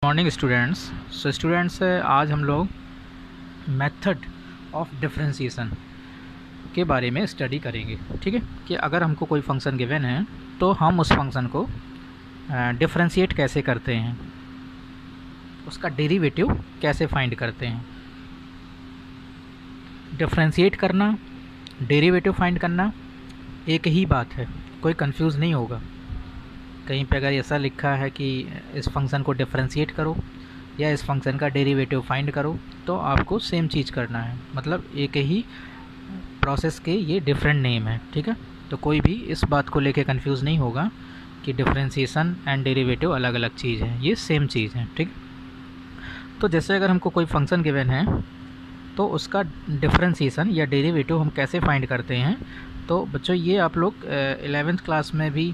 Morning students. Students आज हम लोग मेथड ऑफ डिफरेंशिएशन के बारे में स्टडी करेंगे। ठीक है, कि अगर हमको कोई फंक्शन गिवन है तो हम उस फंक्शन को डिफरेंशिएट कैसे करते हैं, उसका डेरिवेटिव कैसे फाइंड करते हैं। डिफरेंशिएट करना, डेरिवेटिव फाइंड करना एक ही बात है, कोई कंफ्यूज नहीं होगा। कहीं पे अगर ऐसा लिखा है कि इस फंक्शन को डिफरेंशिएट करो या इस फंक्शन का डेरिवेटिव फाइंड करो तो आपको सेम चीज़ करना है, मतलब एक ही प्रोसेस के ये डिफरेंट नेम है। ठीक है, तो कोई भी इस बात को लेके कंफ्यूज नहीं होगा कि डिफरेंशिएशन एंड डेरिवेटिव अलग अलग चीज़ है, ये सेम चीज़ है। ठीक, तो जैसे अगर हमको कोई फंक्शन गिवन है तो उसका डिफरेंशिएशन या डेरिवेटिव हम कैसे फाइंड करते हैं। तो बच्चों ये आप लोग 11th क्लास में भी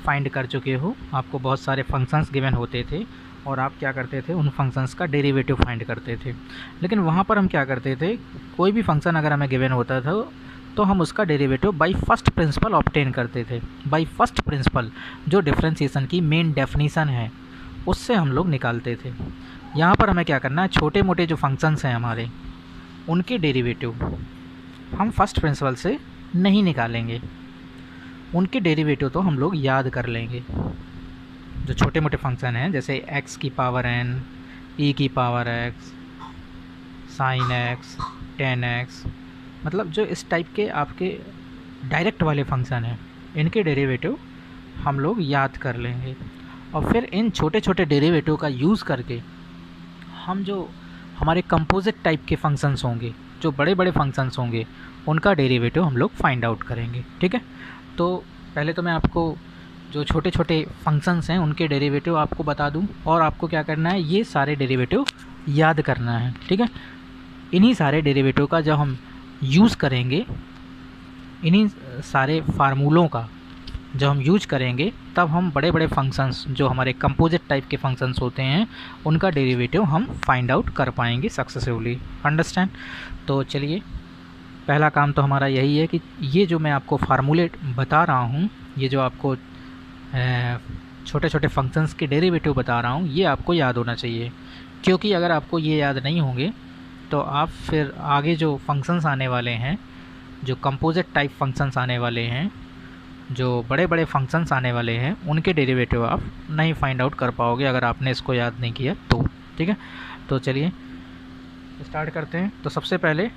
फाइंड कर चुके हो। आपको बहुत सारे फंक्शंस गिवन होते थे और आप क्या करते थे, उन फंक्शंस का डेरिवेटिव फाइंड करते थे। लेकिन वहाँ पर हम क्या करते थे, कोई भी फंक्शन अगर हमें गिवन होता था तो हम उसका derivative by first principle obtain करते थे। बाय फर्स्ट प्रिंसिपल जो डिफरेंशिएशन की मेन डेफिनीशन है उससे हम लोग निकालते थे। यहाँ पर हमें क्या करना है, छोटे मोटे जो फंक्शंस हैं हमारे उनके डेरिवेटिव हम फर्स्ट प्रिंसिपल से नहीं निकालेंगे, उनके डेरिवेटिव तो हम लोग याद कर लेंगे। जो छोटे मोटे फंक्शन हैं जैसे x की पावर n, e की power x, sin x, tan x, मतलब जो इस टाइप के आपके डायरेक्ट वाले फंक्शन हैं इनके डेरिवेटिव हम लोग याद कर लेंगे। और फिर इन छोटे छोटे डेरिवेटिव का यूज़ करके हम जो हमारे कंपोजिट टाइप के फंक्शंस होंगे, जो बड़े बड़े फंक्शंस होंगे, उनका डेरिवेटिव हम लोग फाइंड आउट करेंगे। ठीक है, तो पहले तो मैं आपको जो छोटे छोटे फंक्शंस हैं उनके डेरिवेटिव आपको बता दूं और आपको क्या करना है, ये सारे डेरिवेटिव याद करना है। ठीक है, इन्हीं सारे डेरिवेटिव का जब हम यूज़ करेंगे, इन्हीं सारे फार्मूलों का जब हम यूज करेंगे तब हम बड़े बड़े फंक्शंस जो हमारे कंपोजिट टाइप के फंक्शंस होते हैं उनका डेरिवेटिव हम फाइंड आउट कर पाएंगे सक्सेसफुली। अंडरस्टैंड? तो चलिए, पहला काम तो हमारा यही है कि ये जो मैं आपको फार्मूलेट बता रहा हूँ, ये जो आपको छोटे छोटे फंक्शंस के डेरिवेटिव बता रहा हूँ, ये आपको याद होना चाहिए। क्योंकि अगर आपको ये याद नहीं होंगे तो आप फिर आगे जो फंक्शंस आने वाले हैं, जो कंपोजिट टाइप फंक्शंस आने वाले हैं, जो बड़े बड़े फंक्शंस आने वाले हैं, उनके डेरिवेटिव आप नहीं फाइंड आउट कर पाओगे अगर आपने इसको याद नहीं किया तो। ठीक है, तो चलिए स्टार्ट करते हैं। तो सबसे पहले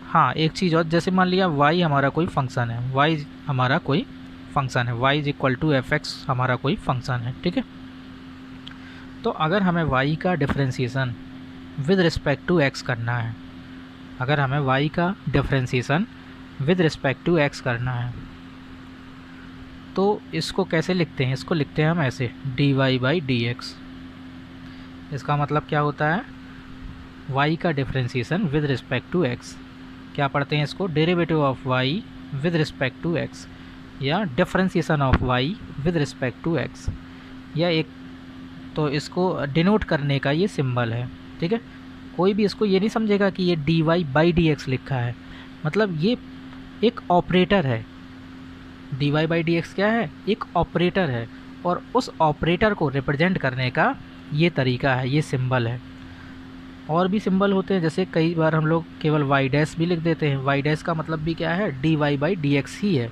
हाँ, एक चीज़ और, जैसे मान लिया y हमारा कोई फंक्शन है, y हमारा कोई फंक्शन है, y is equal to fx हमारा कोई फंक्शन है। ठीक है, तो अगर हमें y का differentiation with respect to x करना है, अगर हमें y का differentiation with respect to x करना है तो इसको कैसे लिखते हैं, इसको लिखते हैं हम ऐसे dy/dx। इसका मतलब क्या होता है, y का differentiation with respect to x, क्या पढ़ते हैं इसको, derivative of y with respect to x या differentiation of y with respect to x, या एक तो इसको डिनोट करने का ये सिंबल है। ठीक है, कोई भी इसको ये नहीं समझेगा कि ये dy/dx लिखा है, मतलब ये एक ऑपरेटर है। dy/dx क्या है, एक ऑपरेटर है और उस ऑपरेटर को रिप्रेजेंट करने का ये तरीका है, ये सिंबल है। और भी सिंबल होते हैं, जैसे कई बार हम लोग केवल y डैश भी लिख देते हैं, y डैश का मतलब भी क्या है, dy/dx ही है।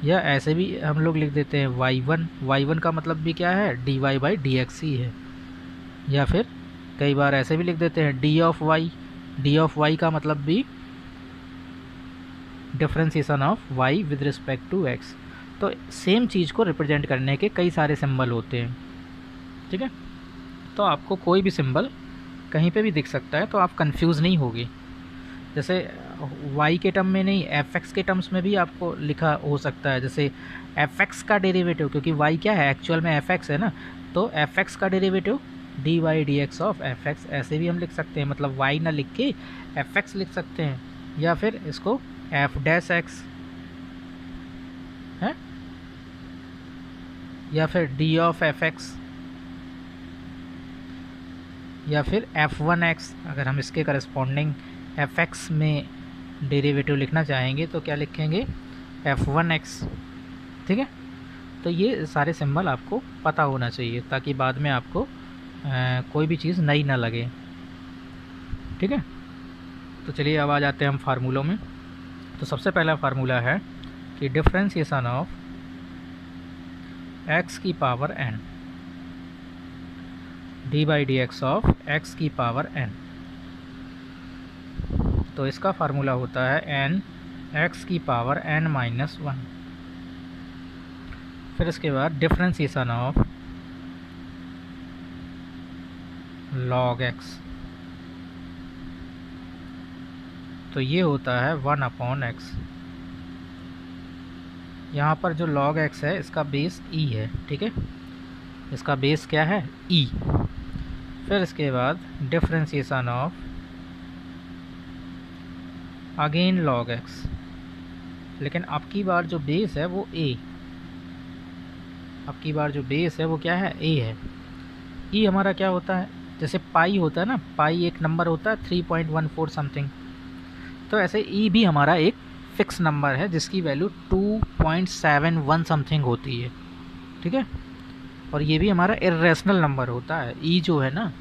या ऐसे भी हम लोग लिख देते हैं y1 का मतलब भी क्या है, dy/dx ही है। या फिर कई बार ऐसे भी लिख देते हैं d ऑफ y का मतलब भी differentiation of y with respect to x। तो सेम चीज़ को रिप्रेजेंट करने के कई सारे सिंबल होते हैं। ठीक है, तो आपको कोई भी सिंबल कहीं पे भी दिख सकता है तो आप कंफ्यूज नहीं होगे। जैसे y के टर्म में नहीं, fx के टर्म्स में भी आपको लिखा हो सकता है। जैसे fx का डेरिवेटिव, क्योंकि y क्या है, एक्चुअल में fx है ना, तो fx का डेरिवेटिव dy/dx ऑफ fx, ऐसे भी हम लिख सकते हैं, मतलब y ना लिख के fx लिख सकते हैं। या फिर इसको f'(x) है, या फिर d ऑफ fx, या फिर f1x। अगर हम इसके करस्पॉन्डिंग fx में डेरिवेटिव लिखना चाहेंगे तो क्या लिखेंगे, f1x। ठीक है, तो ये सारे सिंबल आपको पता होना चाहिए, ताकि बाद में आपको कोई भी चीज़ नई ना लगे। ठीक है, तो चलिए अब आ जाते हैं हम फार्मूलों में। तो सबसे पहला फार्मूला है कि डिफरेंशिएशन ऑफ x की power n D by d x of x की पावर n। तो इसका फार्मूला होता है n x की पावर n माइनस 1। फिर इसके बाद डिफरेंशिएशन ऑफ log x, तो ये होता है 1/x। यहाँ पर जो log x है इसका बेस e है। ठीक है, इसका बेस क्या है? e। फिर इसके बाद differentiation of again log x, लेकिन अब की बार जो बेस है वो a, अब की बार जो बेस है वो क्या है? a है। e हमारा क्या होता है? जैसे पाई होता है ना, पाई एक नंबर होता है 3.14 समथिंग, तो ऐसे e भी हमारा एक फिक्स नंबर है जिसकी वैल्यू 2.71 समथिंग होती है। ठीक है, और ये भी हमारा इर्रेशनल नंबर होता है। e जो है ना,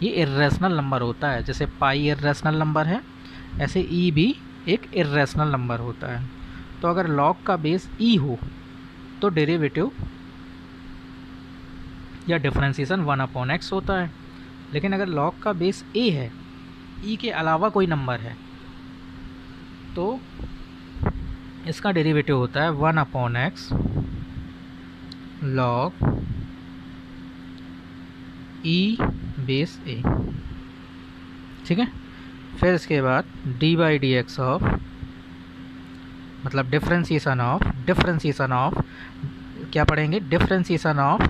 ये इर्रेशनल नंबर होता है। जैसे पाई इर्रेशनल नंबर है, ऐसे e भी एक इर्रेशनल नंबर होता है। तो अगर log का बेस e हो तो डेरिवेटिव या डिफरेंशिएशन 1/x होता है। लेकिन अगर log का बेस a है, e के अलावा कोई नंबर है, तो इसका डेरिवेटिव होता है 1/x log e base a। ठीक है, फिर इसके बाद d by d x of, मतलब डिफरेंशिएशन ऑफ क्या पढ़ेंगे? डिफरेंशिएशन ऑफ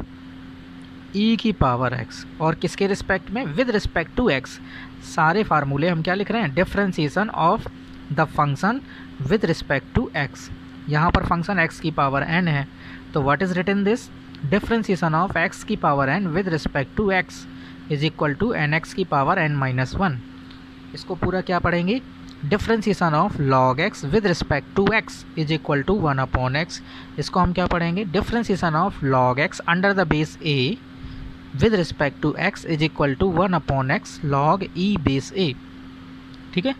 e की पावर x, और किसके रिस्पेक्ट में? With respect to x। सारे फार्मूले हम क्या लिख रहे हैं? Differentiation of the function with respect to x। यहाँ पर फंक्शन x की पावर n है, तो what is written this? Differentiation of x की power n with respect to x is equal to nx की पावर n माइनस 1। इसको पूरा क्या पढ़ेंगे? Differentiation of log x with respect to x is equal to 1/x। इसको हम क्या पढ़ेंगे? Differentiation of log x under the base a with respect to x is equal to 1/x log e base a। ठीक है,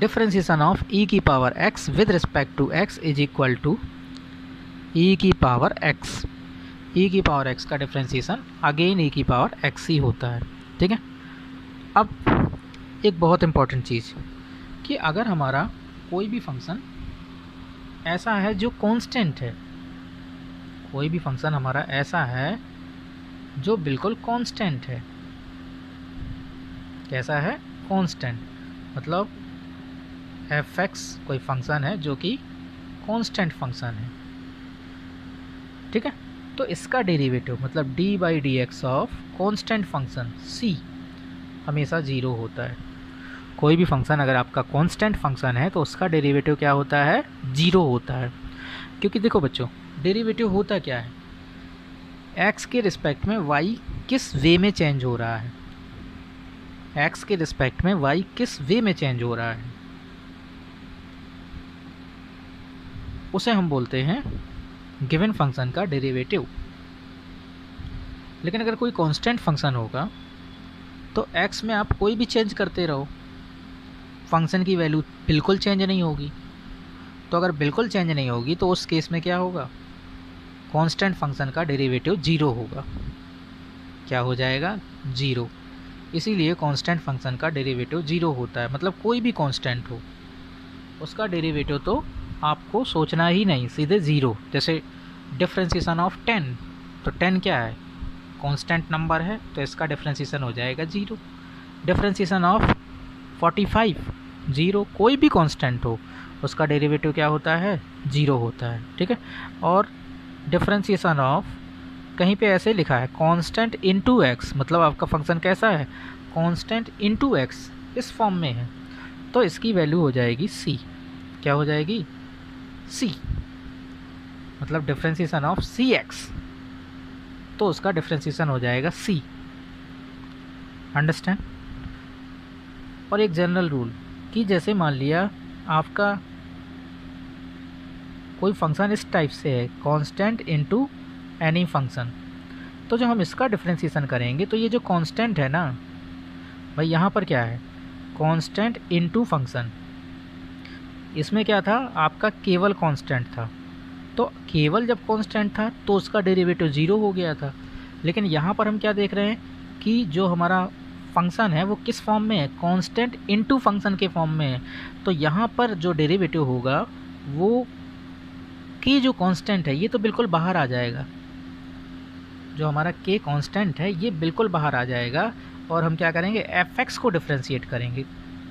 differentiation of e की power x with respect to x is equal to e की power x। e की power x का differentiation again e की power x ही होता है। ठीक है, अब एक बहुत इंपॉर्टेंट चीज़ कि अगर हमारा कोई भी फंक्शन ऐसा है जो कांस्टेंट है, कोई भी फंक्शन हमारा ऐसा है जो बिल्कुल कांस्टेंट है। कैसा है? कांस्टेंट, मतलब f(x) कोई फंक्शन है जो कि कांस्टेंट फंक्शन है। ठीक है, तो इसका डेरिवेटिव मतलब D by d x of constant function c हमेशा 0 होता है। कोई भी फंक्शन अगर आपका कांस्टेंट फंक्शन है तो उसका डेरिवेटिव क्या होता है? 0 होता है। क्योंकि देखो बच्चों, डेरिवेटिव होता क्या है? x के रिस्पेक्ट में y किस वे में चेंज हो रहा है, x के रिस्पेक्ट में y किस वे में चेंज हो रहा है, उसे हम बोलते हैं गिवन फंक्शन का डेरिवेटिव। लेकिन अगर कोई कांस्टेंट फंक्शन होगा तो x में आप कोई भी चेंज करते रहो, फंक्शन की वैल्यू बिल्कुल चेंज नहीं होगी। तो अगर बिल्कुल चेंज नहीं होगी तो उस केस में क्या होगा? कांस्टेंट फंक्शन का डेरिवेटिव 0 होगा। क्या हो जाएगा? 0। इसीलिए कांस्टेंट फंक्शन का डेरिवेटिव 0 होता है। मतलब कोई भी कांस्टेंट हो उसका डेरिवेटिव तो आपको सोचना ही नहीं, सीधे 0। जैसे डिफरेंशिएशन ऑफ 10, तो 10 क्या है? कांस्टेंट नंबर है, तो इसका डिफरेंशिएशन हो जाएगा 0। Differentiation of 45, 0। कोई भी कांस्टेंट हो उसका डेरिवेटिव क्या होता है? 0 होता है। ठीक है, और डिफरेंशिएशन ऑफ, कहीं पे ऐसे लिखा है कांस्टेंट इनटू x, मतलब आपका फंक्शन कैसा है? कांस्टेंट इनटू x, इस फॉर्म में है, तो इसकी वैल्यू हो जाएगी c। क्या हो जाएगी? c, मतलब डिफरेंशिएशन ऑफ cx, तो उसका डिफरेंशिएशन हो जाएगा c। अंडरस्टैंड? और एक जनरल रूल कि जैसे मान लिया आपका कोई फंक्शन इस टाइप से है, कांस्टेंट इनटू एनी फंक्शन, तो जब हम इसका डिफ्रेंसीसन करेंगे तो ये जो कांस्टेंट है ना भाई, यहाँ पर क्या है, कांस्टेंट इनटू फंक्शन। इसमें क्या था, आपका केवल कांस्टेंट था, तो केवल जब कांस्टेंट था तो उसका डेरिवेटिव 0 हो गया था। लेकिन यहाँ पर हम क्या देख रहे हैं कि जो हमारा फंक्शन है वो किस फॉर्म में है, कांस्टेंट इनटू फंक्शन के फॉर्म में है। तो यहाँ पर जो डेरिवेटिव होगा वो के जो कांस्टेंट है ये तो बिल्कुल बाहर आ जाएगा, जो हमारा के कांस्टेंट है ये बिल्कुल बाहर आ जाएगा। और हम क्या करेंगे, एफ एक्स को डिफ्रेंशिएट करेंगे,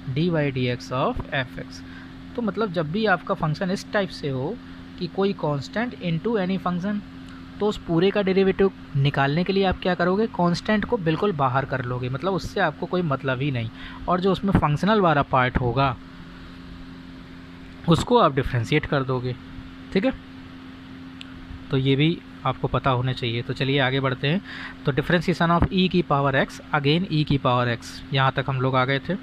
d y d x of f x. तो मतलब जब भी आपका फंक्शन इस टाइप से हो कि कोई कांस्टेंट इनटू एनी फंक्शन, तो उस पूरे का डेरिवेटिव निकालने के लिए आप क्या करोगे, कांस्टेंट को बिल्कुल बाहर कर लोगे, मतलब उससे आपको कोई मतलब ही नहीं। और जो उसमें फंक्शनल वाला पार्ट होगा उसको आप डिफ्रेंशिएट कर दोगे। ठीक है, तो ये भी आपको पता होने चाहिए। तो चलिए आगे बढ़ते हैं। तो डिफ्रेंशिएशन ऑफ ई की पावर एक्स, अगेन ई की पावर एक्स, यहाँ तक हम लोग आ गए थे।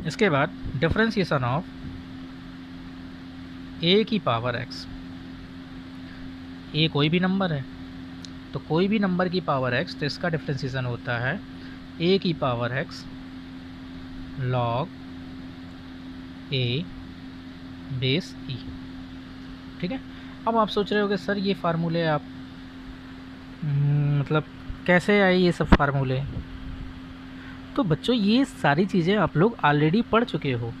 इसके बाद डिफ्रेंशिएशन ऑफ ए की पावर एक्स, ए कोई भी नंबर है, तो कोई भी नंबर की पावर एक्स, तो इसका डिफ्रेंशिएशन होता है ए की पावर एक्स लॉग ए बेस ई। ठीक है, अब आप सोच रहे होगे सर ये फार्मूले आप मतलब कैसे आए ये सब फार्मूले। तो बच्चों ये सारी चीज़ें आप लोग ऑलरेडी पढ़ चुके हो,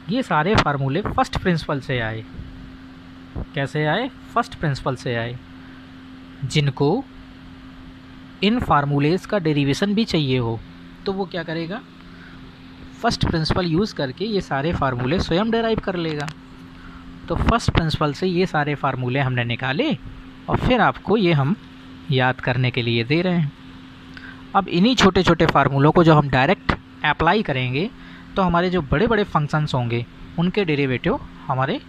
ये सारे फार्मूले फर्स्ट प्रिंसिपल से आए। कैसे आए, फर्स्ट प्रिंसिपल से आए। जिनको इन फार्मूलेस का डेरिवेशन भी चाहिए हो तो वो क्या करेगा, फर्स्ट प्रिंसिपल यूज़ करके ये सारे फार्मूले स्वयं डेराइव कर लेगा। तो फर्स्ट प्रिंसिपल से ये सारे फार्मूले हमने निकाले और फिर आपको ये हम याद करने के लिए दे रहे हैं। अब इन्हीं छोटे छोटे फार्मूलों को जो हम डायरेक्ट अप्लाई करेंगे तो हमारे जो बड़े बड़े फंक्शंस होंगे उनके डेरिवेटिव हमारे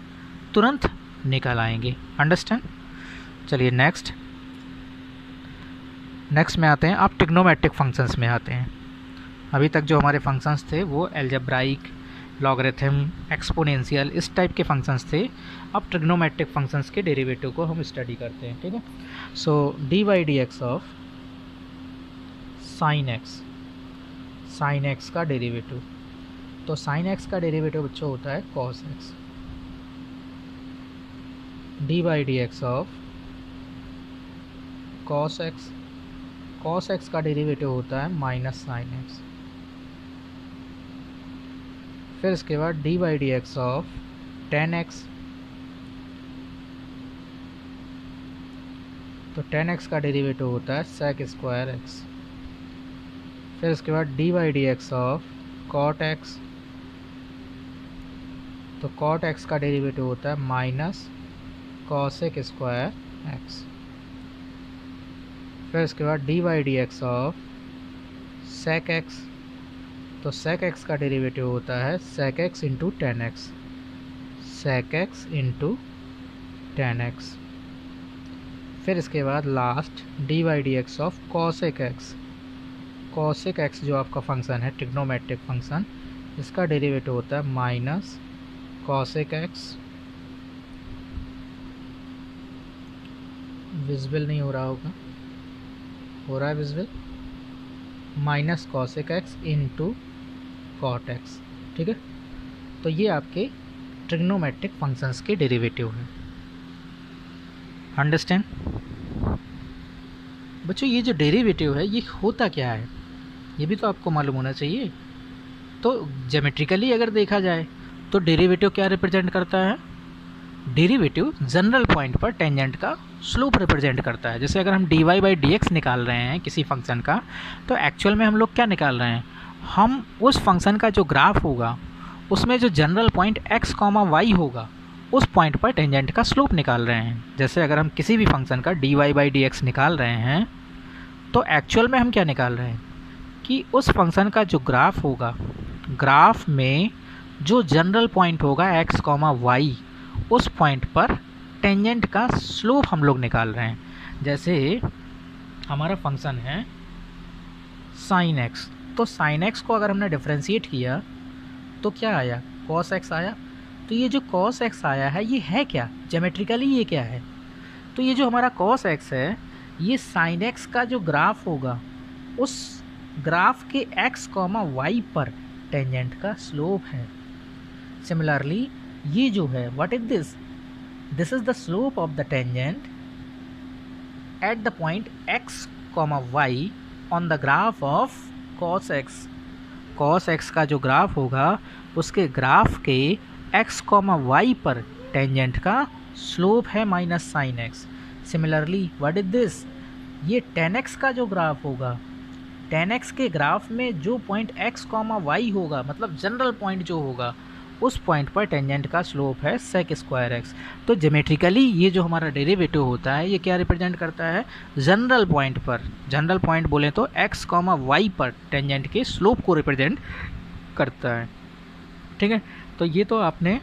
तुरंत निकल आएंगे। अंडरस्टैंड। चलिए नेक्स्ट में आते हैं। अब ट्रिग्नोमेट्रिक फंक्शंस में आते हैं। अभी तक जो हमारे फंक्शंस थे वो अलजेब्राइक, लॉगरिथम, एक्सपोनेंशियल, इस टाइप के फंक्शंस थे। अब ट्रिग्नोमेट्रिक फंक्शंस के डेरिवेटिव को हम स्टडी करते हैं। ठीक है, so d y d x of sine x का डेरिवेटिव, तो साइन एक्स का डेरिवेटिव बच्चों होता है cos x. D y d x of cos x का डेरिवेटिव होता है माइनस साइन एक्स। फिर इसके बाद d y d x of tan x, तो टेन एक्स का डेरिवेटिव होता है सेक स्क्वायर एक्स। फिर इसके बाद d y d x of cot x, तो कॉट एक्स का डेरिवेटिव होता है माइनस कॉसेक स्क्वायर एक्स। फिर इसके बाद d y d x of sec x, तो सेक एक्स का डेरिवेटिव होता है sec x into tan x, sec x into tan x. फिर इसके बाद last d y d x of cosec x. Cosec x जो आपका फंक्शन है ट्रिग्नोमेट्रिक फंक्शन, इसका डेरिवेटिव होता है माइनस कॉसेक एक्स, विजिबल नहीं हो रहा होगा, हो रहा है visible, minus cosec x into cot x. ठीक है, तो ये आपके ट्रिग्नोमेट्रिक फंक्शंस के डेरिवेटिव हैं। अंडरस्टैंड बच्चों, ये जो डेरिवेटिव है ये होता क्या है ये भी तो आपको मालूम होना चाहिए। तो ज्योमेट्रिकली अगर देखा जाए तो डेरिवेटिव क्या रिप्रेजेंट करता है, डेरिवेटिव जनरल पॉइंट पर टेंजेंट का स्लोप रिप्रेजेंट करता है। जैसे अगर हम d y by d x निकाल रहे हैं किसी फंक्शन का, तो एक्चुअल में हम लोग क्या निकाल रहे हैं, हम उस फंक्शन का जो ग्राफ होगा उसमें जो जनरल पॉइंट x, y होगा उस पॉइंट पर टेंजेंट का स्लोप निकाल रहे हैं। जैसे अगर हम किसी भी फंक्शन का d y by d x निकाल रहे हैं तो एक्चुअल में हम क्या निकाल रहे हैं कि उस फंक्शन का जो ग्राफ होगा, ग्राफ में जो जनरल पॉइंट होगा x, y, उस पॉइंट पर टेंजेंट का स्लोप हम लोग निकाल रहे हैं। जैसे हमारा फंक्शन है साइन x, तो साइन x को अगर हमने डिफ्रेंशिएट किया तो क्या आया, कॉस x आया। तो ये जो cos x आया है ये है क्या, ज्योमेट्रिकली ये क्या है? तो ये जो हमारा cos x है ये sin x का जो ग्राफ होगा उस ग्राफ के x, y पर टेंजेंट का स्लोप है। सिमिलरली ये जो है what is this, this is the slope of the tangent at the point x, y on the graph of cos x। cos x का जो ग्राफ होगा उसके ग्राफ के x, y पर टेंजेंट का स्लोप है minus sine x। Similarly what is this, ये tan x का जो ग्राफ होगा, tan x के ग्राफ में जो पॉइंट x, y होगा, मतलब जनरल पॉइंट जो होगा उस पॉइंट पर टेंजेंट का स्लोप है sec स्क्वायर x। तो ज्योमेट्रिकली ये जो हमारा डेरिवेटिव होता है ये क्या रिप्रेजेंट करता है, जनरल पॉइंट पर, जनरल पॉइंट बोलें तो x, y पर टेंजेंट के स्लोप को रिप्रेजेंट करता है। ठीक है, तो ये तो आपने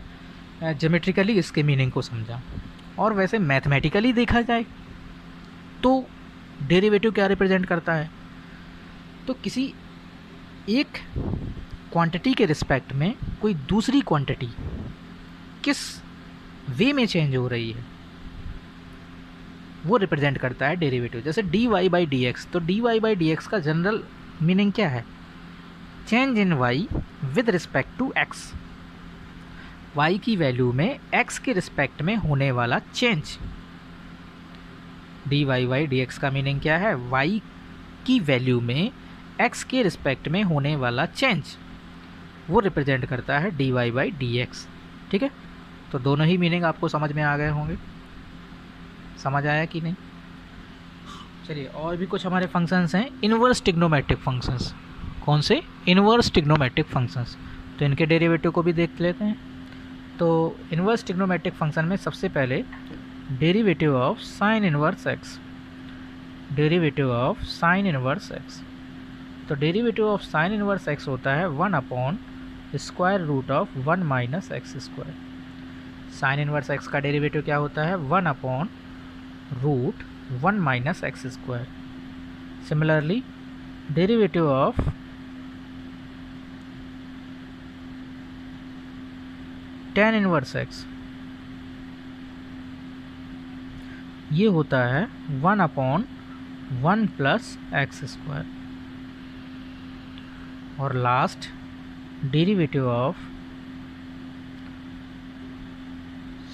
ज्योमेट्रिकली इसके मीनिंग को समझा। और वैसे मैथमेटिकली देखा जाए तो डेरिवेटिव क्या रिप्रेजेंट करता है, तो किसी एक क्वांटिटी के रिस्पेक्ट में कोई दूसरी क्वांटिटी किस वे में चेंज हो रही है वो रिप्रेजेंट करता है डेरिवेटिव। जैसे dy बाई डी एक्स, तो dy बाई डी एक्स का जनरल मीनिंग क्या है, change in y with respect to x, y की वैल्यू में x के रिस्पेक्ट में होने वाला चेंज। dy बाई डी एक्स का मीनिंग क्या है, y की वैल्यू में x के रिस्पेक्ट में होने वाला चेंज, वो रिप्रेजेंट करता है dy बाई डी एक्स। ठीक है, तो दोनों ही मीनिंग आपको समझ में आ गए होंगे, समझ आया कि नहीं? चलिए, और भी कुछ हमारे फंक्शंस हैं, इनवर्स ट्रिग्नोमेट्रिक फंक्शंस। कौन से? Inverse trigonometric functions. तो इनके डेरिवेटिव को भी देख लेते हैं। तो इनवर्स ट्रिग्नोमेट्रिक फंक्शन में सबसे पहले derivative of sine inverse x, derivative of sine inverse x. तो derivative of sine inverse x होता है 1 square root of 1 minus x square. Sine inverse x का डेरिवेटिव क्या होता है, 1 root 1 minus x square. Similarly derivative of tan inverse x ये होता है 1 प्लस एक्स स्क्वायर। और last derivative of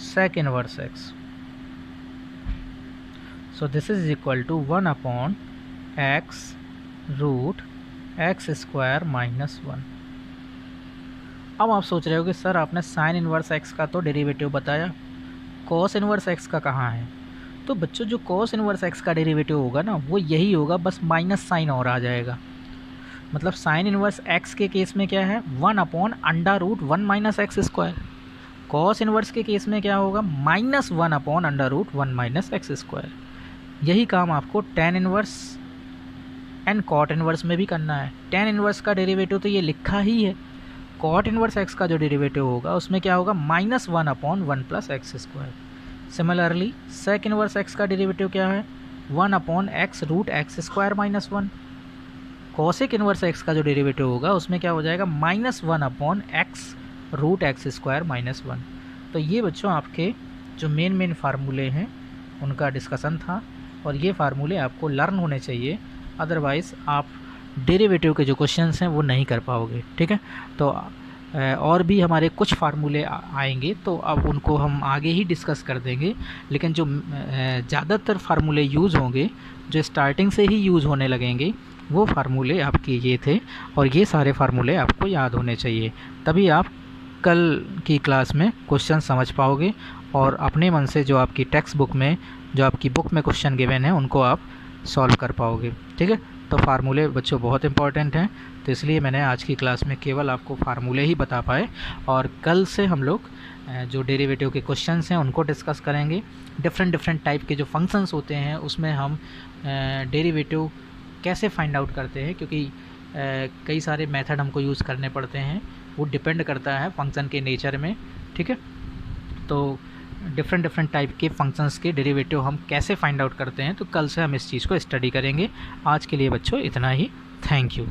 sec inverse x, so this is equal to 1 x root x square minus 1। अब आप सोच रहे हो कि सर आपने साइन इनवर्स एक्स का तो डेरिवेटिव बताया, कॉस इनवर्स एक्स का कहाँ है? तो बच्चों जो कॉस इनवर्स एक्स का डेरिवेटिव होगा ना वो यही होगा, बस माइनस साइन और आ जाएगा। मतलब साइन इनवर्स एक्स के केस में क्या है, 1/√1 minus x square. Cos inverse के केस में क्या होगा, -1/√1 माइनस एक्स स्क्वायर। यही काम आपको tan inverse and cot inverse में भी करना है। tan इनवर्स का डेरिवेटिव तो ये लिखा ही है, कॉट इनवर्स एक्स का जो डेरिवेटिव होगा उसमें क्या होगा, -1/1 plus x square. Similarly sec inverse x का डेरिवेटिव क्या है, 1/x root x square minus 1। Cosec inverse x का जो डेरिवेटिव होगा उसमें क्या हो जाएगा, -1/x root x square minus 1। तो ये बच्चों आपके जो मेन फार्मूले हैं उनका डिस्कशन था, और ये फार्मूले आपको लर्न होने चाहिए, अदरवाइज़ आप डेरिवेटिव के जो क्वेश्चंस हैं वो नहीं कर पाओगे। ठीक है, तो और भी हमारे कुछ फार्मूले आएंगे तो अब उनको हम आगे ही डिस्कस कर देंगे, लेकिन जो ज़्यादातर फार्मूले यूज़ होंगे, जो स्टार्टिंग से ही यूज़ होने लगेंगे, वो फार्मूले आपके ये थे, और ये सारे फार्मूले आपको याद होने चाहिए, तभी आप कल की क्लास में क्वेश्चन समझ पाओगे और अपने मन से जो आपकी टेक्स्ट बुक में, जो आपकी बुक में क्वेश्चन गिवन है उनको आप सॉल्व कर पाओगे। ठीक है, तो फार्मूले बच्चों बहुत इंपॉर्टेंट हैं, तो इसलिए मैंने आज की क्लास में केवल आपको फार्मूले ही बता पाए, और कल से हम लोग जो डेरिवेटिव के क्वेश्चंस हैं उनको डिस्कस करेंगे। डिफरेंट टाइप के जो फंक्शंस होते हैं उसमें हम डेरिवेटिव कैसे फाइंड आउट करते हैं, क्योंकि कई सारे मेथड हमको यूज़ करने पड़ते हैं, वो डिपेंड करता है फंक्शन के नेचर में। ठीक है, तो डिफरेंट टाइप के फंक्शंस के डेरिवेटिव हम कैसे फाइंड आउट करते हैं, तो कल से हम इस चीज़ को स्टडी करेंगे। आज के लिए बच्चों इतना ही, थैंक यू।